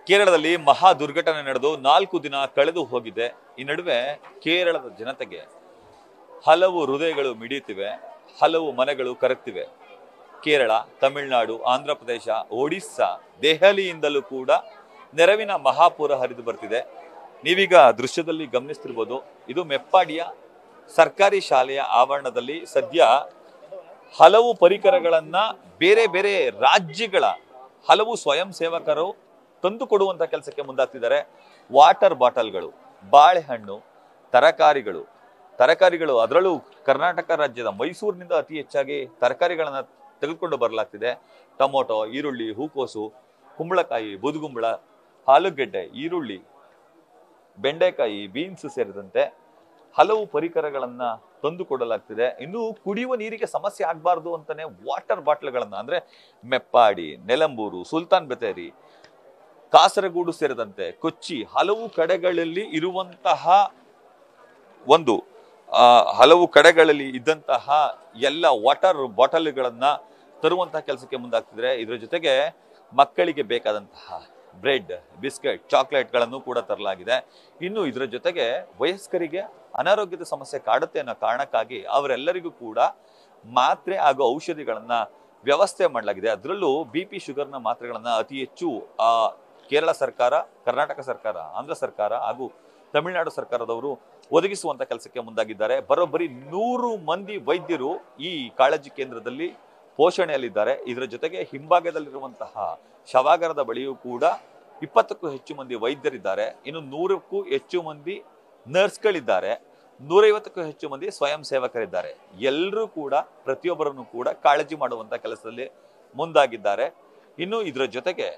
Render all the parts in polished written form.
ಕೇರಳದಲ್ಲಿ ಮಹಾ ದುರ್ಘಟನೆ ನಡೆದು 4 ದಿನ ಕಳೆದು ಹೋಗಿದೆ. ಈ ನಡುವೆ ಕೇರಳದ ಜನತೆಗೆ ಹಲವು ಹೃದಯಗಳು ಮಿಡಿಯುತ್ತಿವೆ, ಹಲವು ಮನೆಗಳು ಕರಗ್ತಿವೆ. ಕೇರಳ, ತಮಿಳುನಾಡು, ಆಂಧ್ರ ಪ್ರದೇಶ, ಒಡಿಸ್ಸಾ, ದೆಹಲಿಯಿಂದಲೂ ಕೂಡ ನೆರವಿನ ಮಹಾಪೂರ ಹರಿದು ಬರ್ತಿದೆ. ನೀವೀಗ ದೃಶ್ಯದಲ್ಲಿ ಗಮನಿಸ್ತಿರ್ಬೋದು, ಇದು ಮೆಪ್ಪಾಡಿಯ ಸರ್ಕಾರಿ ಶಾಲೆಯ ಆವರಣದಲ್ಲಿ ಸದ್ಯ ಹಲವು ಪರಿಕರಗಳನ್ನ ಬೇರೆ ಬೇರೆ ರಾಜ್ಯಗಳ ಹಲವು ಸ್ವಯಂ ಸೇವಕರು ತಂದು ಕೊಡುವಂತ ಕೆಲಸಕ್ಕೆ ಮುಂದಾಗ್ತಿದ್ದಾರೆ. ವಾಟರ್ ಬಾಟಲ್ಗಳು, ಬಾಳೆಹಣ್ಣು, ತರಕಾರಿಗಳು ಅದರಲ್ಲೂ ಕರ್ನಾಟಕ ರಾಜ್ಯದ ಮೈಸೂರಿನಿಂದ ಅತಿ ಹೆಚ್ಚಾಗಿ ತರಕಾರಿಗಳನ್ನ ತೆಗೆದುಕೊಂಡು ಬರಲಾಗ್ತಿದೆ. ಟೊಮೊಟೊ, ಈರುಳ್ಳಿ, ಹೂಕೋಸು, ಕುಂಬಳಕಾಯಿ, ಬೂದುಗುಂಬಳ, ಆಲೂಗೆಡ್ಡೆ, ಈರುಳ್ಳಿ, ಬೆಂಡೆಕಾಯಿ, ಬೀನ್ಸ್ ಸೇರಿದಂತೆ ಹಲವು ಪರಿಕರಗಳನ್ನ ತಂದು ಕೊಡಲಾಗ್ತಿದೆ. ಇನ್ನು ಕುಡಿಯುವ ನೀರಿಗೆ ಸಮಸ್ಯೆ ಆಗಬಾರ್ದು ಅಂತಾನೆ ವಾಟರ್ ಬಾಟ್ಲ್ಗಳನ್ನ ಅಂದ್ರೆ ಮೆಪ್ಪಾಡಿ, ನೆಲಂಬೂರು, ಸುಲ್ತಾನ್ ಬತ್ತೇರಿ, ಕಾಸರಗೋಡು ಸೇರಿದಂತೆ ಕೊಚ್ಚಿ ಹಲವು ಕಡೆಗಳಲ್ಲಿ ಇದ್ದಂತಹ ಎಲ್ಲ ವಾಟರ್ ಬಾಟಲ್ಗಳನ್ನ ತರುವಂತಹ ಕೆಲಸಕ್ಕೆ ಮುಂದಾಗ್ತಿದ್ರೆ. ಇದರ ಜೊತೆಗೆ ಮಕ್ಕಳಿಗೆ ಬೇಕಾದಂತಹ ಬ್ರೆಡ್, ಬಿಸ್ಕೆಟ್, ಚಾಕ್ಲೇಟ್ಗಳನ್ನು ಕೂಡ ತರಲಾಗಿದೆ. ಇನ್ನು ಇದರ ಜೊತೆಗೆ ವಯಸ್ಕರಿಗೆ ಅನಾರೋಗ್ಯದ ಸಮಸ್ಯೆ ಕಾಡುತ್ತೆ ಅನ್ನೋ ಕಾರಣಕ್ಕಾಗಿ ಅವರೆಲ್ಲರಿಗೂ ಕೂಡ ಮಾತ್ರೆ ಹಾಗೂ ಔಷಧಿಗಳನ್ನ ವ್ಯವಸ್ಥೆ ಮಾಡಲಾಗಿದೆ. ಅದರಲ್ಲೂ BP ಶುಗರ್ನ ಮಾತ್ರೆಗಳನ್ನ ಅತಿ ಹೆಚ್ಚು ಕೇರಳ ಸರ್ಕಾರ, ಕರ್ನಾಟಕ ಸರ್ಕಾರ, ಆಂಧ್ರ ಸರ್ಕಾರ ಹಾಗೂ ತಮಿಳುನಾಡು ಸರ್ಕಾರದವರು ಒದಗಿಸುವಂತ ಕೆಲಸಕ್ಕೆ ಮುಂದಾಗಿದ್ದಾರೆ. ಬರೋಬ್ಬರಿ 100 ಮಂದಿ ವೈದ್ಯರು ಈ ಕಾಳಜಿ ಕೇಂದ್ರದಲ್ಲಿ ಪೋಷಣೆಯಲ್ಲಿದ್ದಾರೆ. ಇದರ ಜೊತೆಗೆ ಹಿಂಭಾಗದಲ್ಲಿರುವಂತಹ ಶವಾಗಾರದ ಬಳಿಯೂ ಕೂಡ 20ಕ್ಕೂ ಹೆಚ್ಚು ಮಂದಿ ವೈದ್ಯರಿದ್ದಾರೆ. ಇನ್ನು 100ಕ್ಕೂ ಹೆಚ್ಚು ಮಂದಿ ನರ್ಸ್ಗಳಿದ್ದಾರೆ. 150ಕ್ಕೂ ಹೆಚ್ಚು ಮಂದಿ ಸ್ವಯಂ ಸೇವಕರಿದ್ದಾರೆ. ಎಲ್ಲರೂ ಕೂಡ ಪ್ರತಿಯೊಬ್ಬರನ್ನು ಕೂಡ ಕಾಳಜಿ ಮಾಡುವಂತ ಕೆಲಸದಲ್ಲಿ ಮುಂದಾಗಿದ್ದಾರೆ. ಇನ್ನು ಇದರ ಜೊತೆಗೆ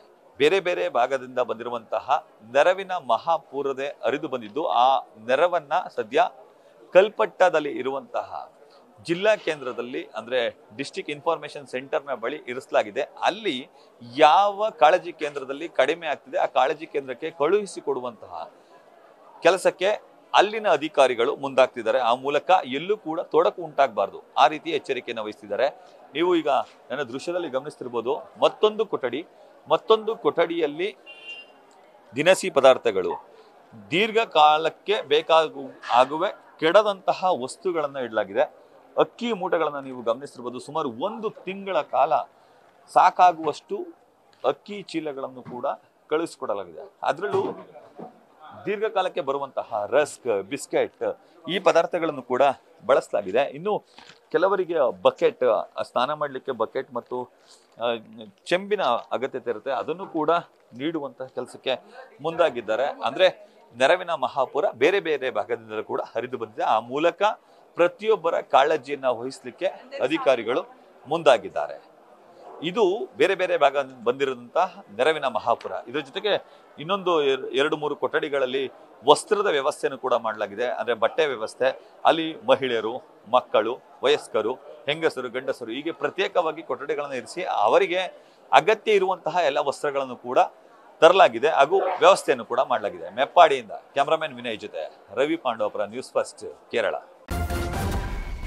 ಬೇರೆ ಬೇರೆ ಭಾಗದಿಂದ ಬಂದಿರುವಂತಹ ನೆರವಿನ ಮಹಾಪೂರದೆ ಹರಿದು ಬಂದಿದ್ದು, ಆ ನೆರವನ್ನ ಸದ್ಯ ಕಲ್ಪಟ್ಟದಲ್ಲಿ ಇರುವಂತಹ ಜಿಲ್ಲಾ ಕೇಂದ್ರದಲ್ಲಿ ಅಂದ್ರೆ ಡಿಸ್ಟ್ರಿಕ್ಟ್ ಇನ್ಫಾರ್ಮೇಶನ್ ಸೆಂಟರ್ನ ಬಳಿ ಇರಿಸಲಾಗಿದೆ. ಅಲ್ಲಿ ಯಾವ ಕಾಳಜಿ ಕೇಂದ್ರದಲ್ಲಿ ಕಡಿಮೆ ಆಗ್ತಿದೆ ಆ ಕಾಳಜಿ ಕೇಂದ್ರಕ್ಕೆ ಕಳುಹಿಸಿಕೊಡುವಂತಹ ಕೆಲಸಕ್ಕೆ ಅಲ್ಲಿನ ಅಧಿಕಾರಿಗಳು ಮುಂದಾಗ್ತಿದ್ದಾರೆ. ಆ ಮೂಲಕ ಎಲ್ಲೂ ಕೂಡ ತೊಡಕು ಉಂಟಾಗಬಾರ್ದು, ಆ ರೀತಿ ಎಚ್ಚರಿಕೆಯನ್ನು ವಹಿಸ್ತಿದ್ದಾರೆ. ನೀವು ಈಗ ನನ್ನ ದೃಶ್ಯದಲ್ಲಿ ಗಮನಿಸ್ತಿರ್ಬೋದು, ಮತ್ತೊಂದು ಕೊಠಡಿಯಲ್ಲಿ ದಿನಸಿ ಪದಾರ್ಥಗಳು, ದೀರ್ಘಕಾಲಕ್ಕೆ ಬೇಕಾಗುವ ಕೆಡದಂತಹ ವಸ್ತುಗಳನ್ನ ಇಡಲಾಗಿದೆ. ಅಕ್ಕಿ ಮೂಟೆಗಳನ್ನ ನೀವು ಗಮನಿಸ್ತಿರ್ಬೋದು. ಸುಮಾರು 1 ತಿಂಗಳ ಕಾಲ ಸಾಕಾಗುವಷ್ಟು ಅಕ್ಕಿ ಚೀಲಗಳನ್ನು ಕೂಡ ಕಳುಹಿಸಿಕೊಡಲಾಗಿದೆ. ಅದರಲ್ಲೂ ದೀರ್ಘಕಾಲಕ್ಕೆ ಬರುವಂತಹ ರಸ್ಕ್, ಬಿಸ್ಕೆಟ್ ಈ ಪದಾರ್ಥಗಳನ್ನು ಕೂಡ ಬಳಸಲಾಗಿದೆ. ಇನ್ನು ಕೆಲವರಿಗೆ ಬಕೆಟ್, ಸ್ನಾನ ಮಾಡಲಿಕ್ಕೆ ಬಕೆಟ್ ಮತ್ತು ಚೆಂಬಿನ ಅಗತ್ಯತೆ ಇರುತ್ತೆ, ಅದನ್ನು ಕೂಡ ನೀಡುವಂತಹ ಕೆಲಸಕ್ಕೆ ಮುಂದಾಗಿದ್ದಾರೆ. ಅಂದ್ರೆ ನೆರವಿನ ಮಹಾಪೂರ ಬೇರೆ ಬೇರೆ ಭಾಗದಿಂದ ಕೂಡ ಹರಿದು ಬಂದಿದೆ. ಆ ಮೂಲಕ ಪ್ರತಿಯೊಬ್ಬರ ಕಾಳಜಿಯನ್ನ ವಹಿಸಲಿಕ್ಕೆ ಅಧಿಕಾರಿಗಳು ಮುಂದಾಗಿದ್ದಾರೆ. ಇದು ಬೇರೆ ಬೇರೆ ಭಾಗ ಬಂದಿರುವಂತಹ ನೆರವಿನ ಮಹಾಪುರ. ಇದರ ಜೊತೆಗೆ ಇನ್ನೊಂದು 2-3 ಕೊಠಡಿಗಳಲ್ಲಿ ವಸ್ತ್ರದ ವ್ಯವಸ್ಥೆಯನ್ನು ಕೂಡ ಮಾಡಲಾಗಿದೆ. ಅಂದ್ರೆ ಬಟ್ಟೆ ವ್ಯವಸ್ಥೆ. ಅಲ್ಲಿ ಮಹಿಳೆಯರು, ಮಕ್ಕಳು, ವಯಸ್ಕರು, ಹೆಂಗಸರು, ಗಂಡಸರು ಹೀಗೆ ಪ್ರತ್ಯೇಕವಾಗಿ ಕೊಠಡಿಗಳನ್ನು ಇರಿಸಿ ಅವರಿಗೆ ಅಗತ್ಯ ಇರುವಂತಹ ಎಲ್ಲ ವಸ್ತ್ರಗಳನ್ನು ಕೂಡ ತರಲಾಗಿದೆ ಹಾಗೂ ವ್ಯವಸ್ಥೆಯನ್ನು ಕೂಡ ಮಾಡಲಾಗಿದೆ. ಮೆಪ್ಪಾಡಿಯಿಂದ ಕ್ಯಾಮರಾಮನ್ ವಿನಯ್ ಜೊತೆ Ravi Pandavapura, news first Kerala.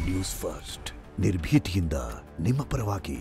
News first ನಿರ್ಭೀತಿಯಿಂದ ನಿಮ್ಮ ಪರವಾಗಿ.